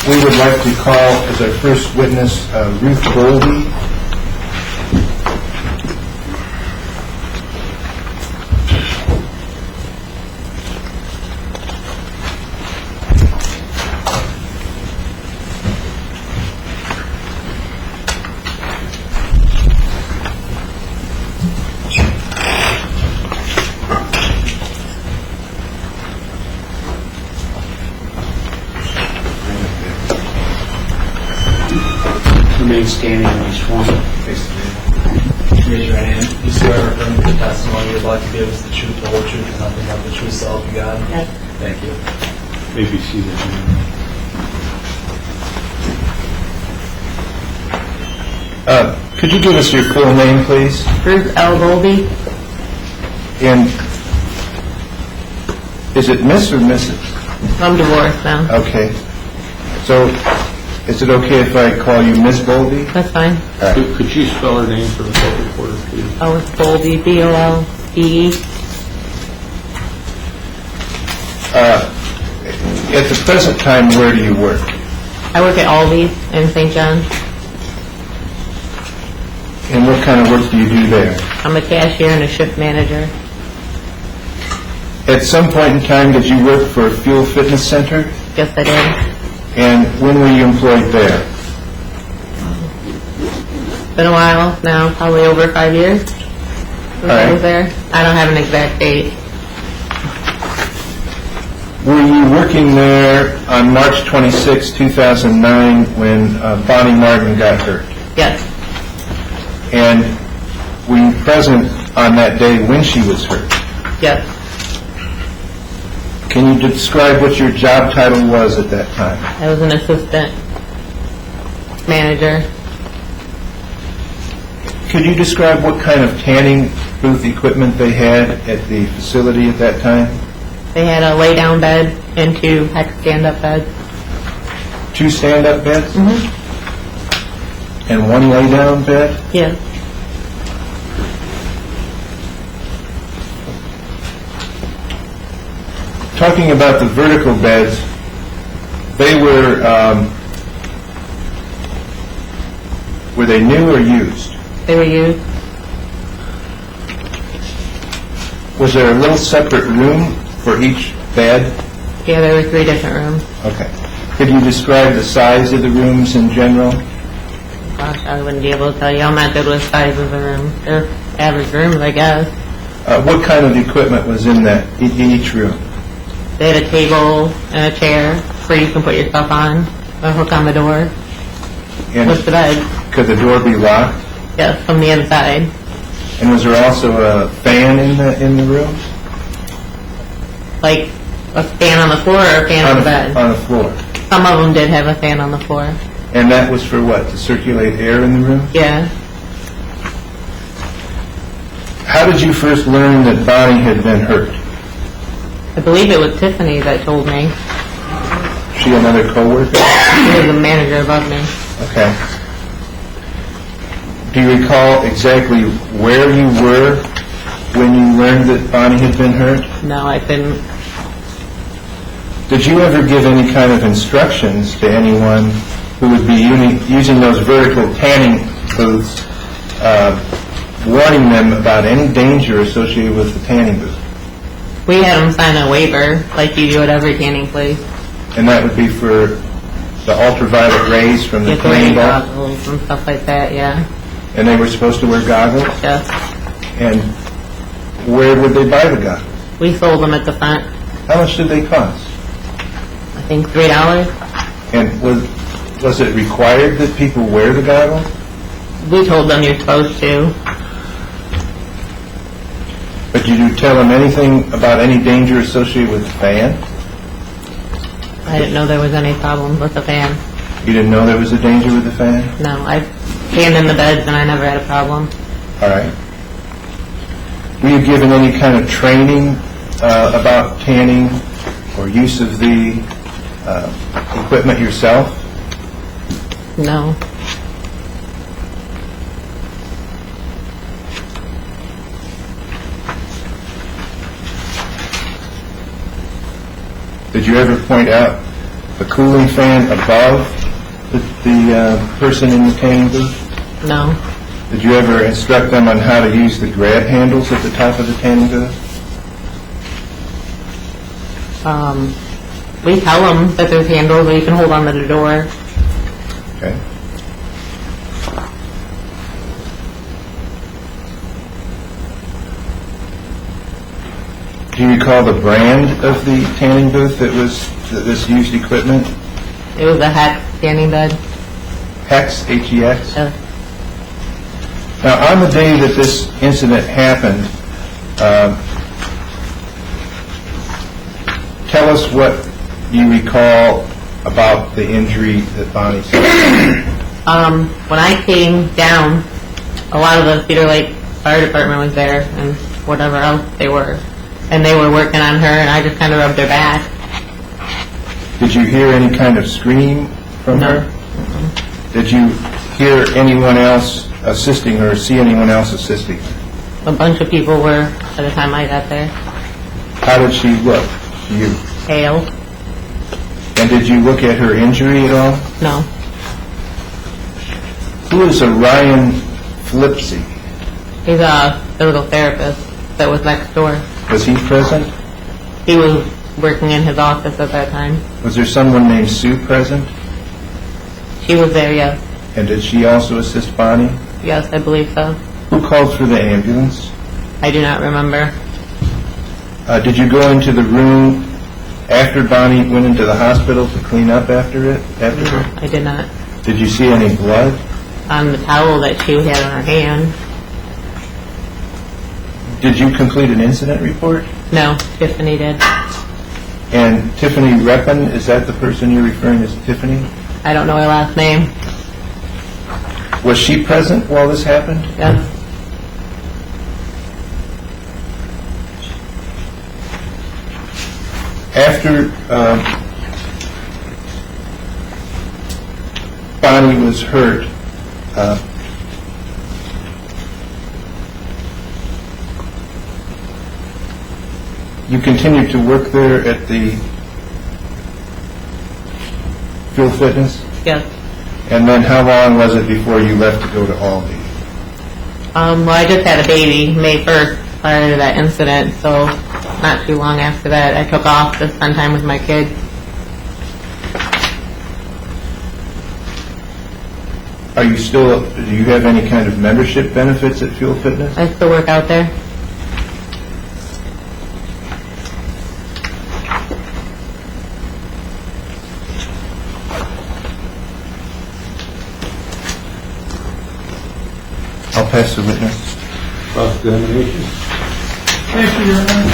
We would like to call as our first witness Ruth Goldie. Remain standing on each one. Raise your right hand. You swear or affirm that the testimony you're about to give is the truth, the whole truth, and nothing but the truth, so help you God? Yes. Thank you. Maybe see that. Could you give us your full name, please? Ruth L. Goldie. And is it Miss or Mrs.? I'm divorced now. Okay. So, is it okay if I call you Miss Goldie? That's fine. Could you spell her name for the court reporter, please? Oh, it's Goldie, B-O-L-D-E. At the present time, where do you work? I work at Aldi's in St. John. And what kind of work do you do there? I'm a cashier and a shift manager. At some point in time, did you work for Fuel Fitness Center? Yes, I did. And when were you employed there? Been a while now, probably over 5 years since I was there. I don't have an exact date. Were you working there on March 26, 2009, when Bonnie Martin got hurt? Yes, And were you present on that day when she was hurt? yes. Can you describe what your job title was at that time? I was an assistant manager. Could you describe what kind of tanning booth equipment they had at the facility at that time? They had a lay-down bed and 2 hex stand-up beds. 2 stand-up beds? Mm-hmm. And 1 lay-down bed? Yes. Talking about the vertical beds, they were they new or used? They were used. Was there a little separate room for each bed? Yeah, there were 3 different rooms. Okay. Could you describe the size of the rooms in general? Gosh, I wouldn't be able to tell you. I'm not good with size of the room. They're average rooms, I guess. What kind of equipment was in that each room? They had a table and a chair where you can put your stuff on, a hook on the door. And With the bed. could the door be locked? Yes, from the inside. And was there also a fan in the room? Like a fan on the floor or a fan on the bed? On the floor. Some of them did have a fan on the floor. And that was for what? To circulate air in the room? Yeah. How did you first learn that Bonnie had been hurt? I believe it was Tiffany that told me. She another coworker? She was the manager above me. Okay. Do you recall exactly where you were when you learned that Bonnie had been hurt? No, I couldn't. Did you ever give any kind of instructions to anyone who would be using those vertical tanning booths, warning them about any danger associated with the tanning booth? We had them sign a waiver like you do at every tanning place. And that would be for the ultraviolet rays from the Get the rain tanning ball? goggles and stuff like that, yeah. And they were supposed to wear goggles? Yes. And where would they buy the goggles? We sold them at the front. How much did they cost? I think $3. And was it required that people wear the goggles? We told them you're supposed to. But did you tell them anything about any danger associated with the fan? I didn't know there was any problem with the fan. You didn't know there was a danger with the fan? No, I tanned in the beds and I never had a problem. All right. Were you given any kind of training about tanning or use of the equipment yourself? No. Did you ever point out a cooling fan above the person in the tanning booth? No. Did you ever instruct them on how to use the grab handles at the top of the tanning booth? We tell them that there's handles that you can hold onto the door. Okay. Do you recall the brand of the tanning booth that this used equipment? It was a Hex standing bed. Hex, H-E-X? Yeah. Now, on the day that this incident happened, tell us what you recall about the injury that Bonnie suffered. When I came down, a lot of the Cedar Lake Fire Department was there and whatever else they were. And they were working on her, and I just kind of rubbed her back. Did you hear any kind of scream from No. her? Did you hear anyone else assisting her, see anyone else assisting her? A bunch of people were by the time I got there. How did she look to you? Pale? And did you look at her injury at all? No. Who is Ryan Flipsy? He's a physical therapist that was next door. Was he present? He was working in his office at that time. Was there someone named Sue present? She was there, yes. And did she also assist Bonnie? Yes, I believe so. Who called for the ambulance? I do not remember. Did you go into the room after Bonnie went into the hospital to clean up after her? I did not. Did you see any blood? On the towel that she had on her hand. Did you complete an incident report? No, Tiffany did. And Tiffany Reppin, is that the person you're referring as Tiffany? I don't know her last name. Was she present while this happened? Yes. After Bonnie was hurt, you continued to work there at the Fuel Fitness? Yes. And then how long was it before you left to go to Aldi? Well, I just had a baby May 1st prior to that incident, so not too long after that I took off to spend time with my kid. Are you still, do you have any kind of membership benefits at Fuel Fitness? I still work out there. I'll pass the witness. Cross-examination. Thank you, Your Honor.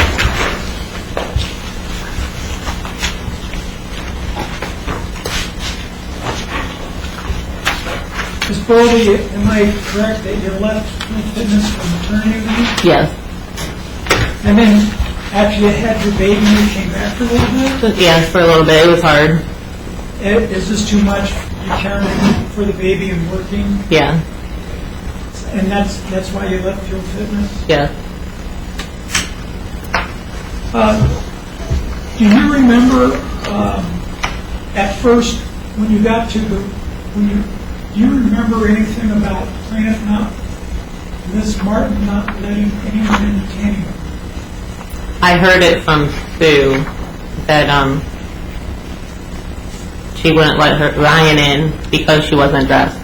Ms. Bowlby, am I correct that you left Fuel Fitness for maternity leave? Yes. And then after you had your baby, you came back for a little bit? Yes, for a little bit. It was hard. Is this too much, you caring for the baby and working? Yeah. And that's why you left Fuel Fitness? Yes. Do you remember at first when you got to do you remember anything about plaintiff Ms. Martin not letting anyone in the tanning room? I heard it from Sue that she wouldn't let Ryan in because she wasn't dressed.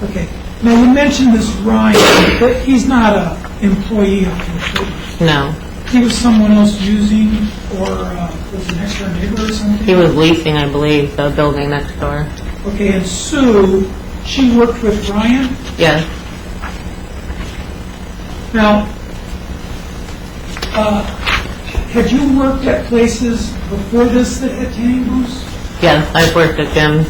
Okay. Now you mentioned this Ryan, but he's not an employee of Fuel Fitness. No. He was someone else using, or was an extra neighbor or something? He was leasing, I believe, the building next door. Okay, and Sue, she worked with Ryan? Yes. Now, had you worked at places before this that had tanning booths? Yes, I've worked at gyms.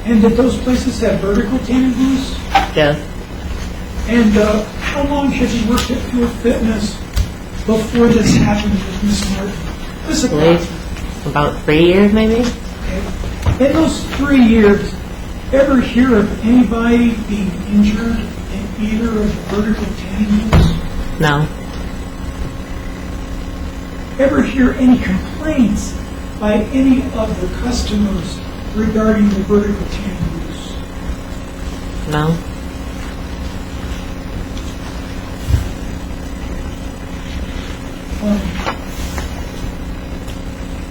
And did those places have vertical tanning booths? Yes. And how long had you worked at Fuel Fitness before this happened with Miss Martin? This I believe about 3 years, maybe? Okay. In those 3 years, ever hear of anybody being injured in either of the vertical tanning booths? No. Ever hear any complaints by any of the customers regarding the vertical tanning use? No.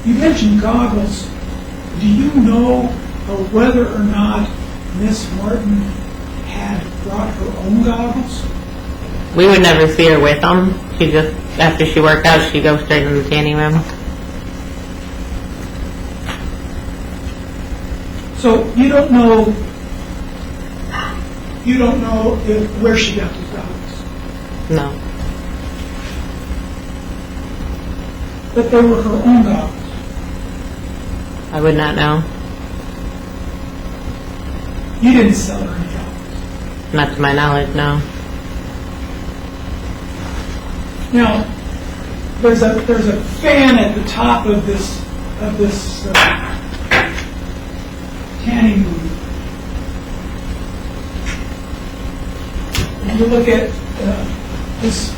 You mentioned goggles. Do you know whether or not Miss Martin had brought her own goggles? We would never see her with them. She just, after she worked out, she'd go straight in the tanning room. So you don't know where she got the goggles, No. but they were her own goggles. I would not know. You didn't sell her any goggles. Not to my knowledge, no. Now, there's a fan at the top of this tanning room. And you look at this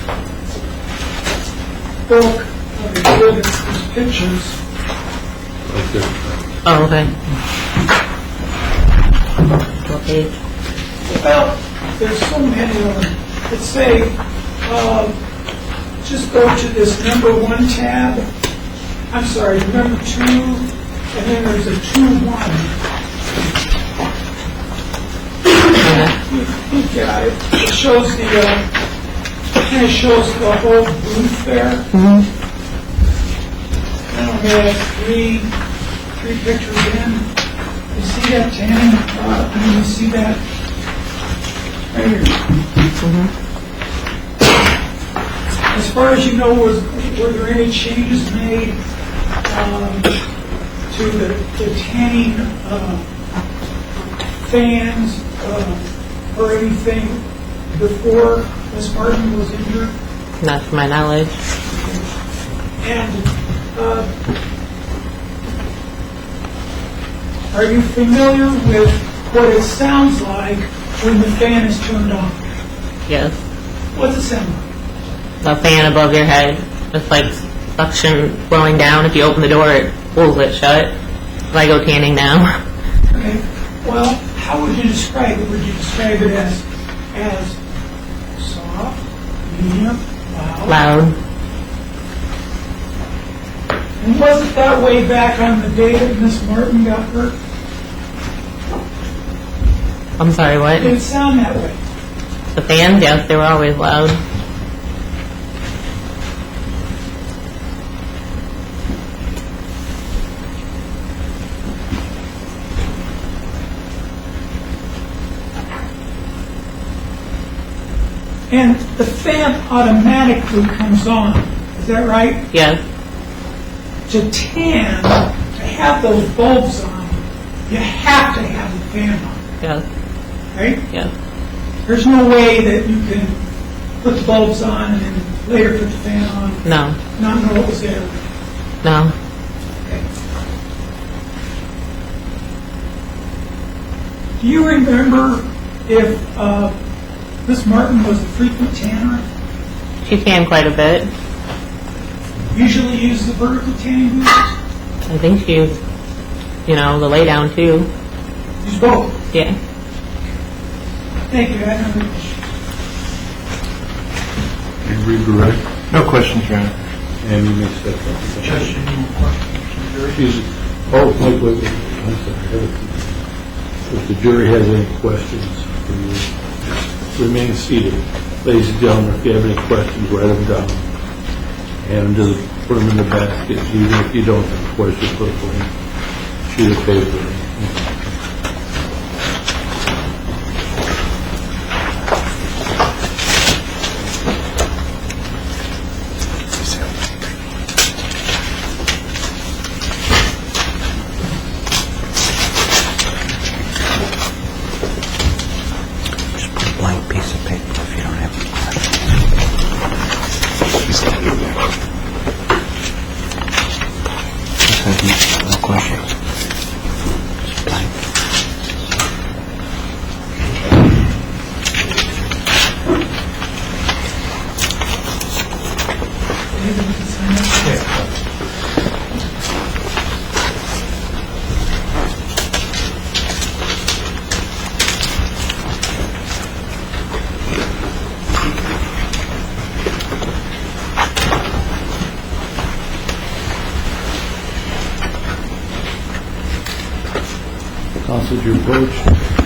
book of exhibits, these pictures. Right there. Oh, okay. What page? Well, there's so many of them that say, just go to this number 1 tab. I'm sorry, number 2, and then there's a 2-1. You've got it. It shows kind of shows the whole booth there. Now we have three pictures in. You see that tanning? You see that right here. As far as you know, were there any changes made to the tanning fans or anything before Ms. Martin was injured? Not to my knowledge. And are you familiar with what it sounds like when the fan is turned on? Yes. What's it sound like? A fan above your head. It's like suction blowing down. If you open the door, it pulls it shut. If I go tanning now. Okay. Well, how would you describe it? Would you describe it as soft, medium, loud? Loud. And was it that way back on the day that Miss Martin got hurt? I'm sorry, what? Did it sound that way? The fans? Yes, they were always loud. And the fan automatically comes on. Is that right? Yes. To tan, to have those bulbs on, you have to have the fan on, Yes. right? Yes. There's no way that you can put the bulbs on and then later put the fan on, No. not know what was there. No. Okay. Do you remember if Miss Martin was a frequent tanner? She tanned quite a bit. Usually use the vertical tanning booths? I think she used, the lay down too. Use both? Yeah. Thank you. I have another question. You redirect, No questions, Your Honor. and you may step up. Judge, any more questions? Excuse me. Wait. I'm sorry. If the jury has any questions for you, remain seated. Ladies and gentlemen, if you have any questions, write them down. And just put them in the basket. Even if you don't have a question, put them in a sheet of paper. Just put a blank piece of paper if you don't have any questions. No questions. Just blank. Council, your approach.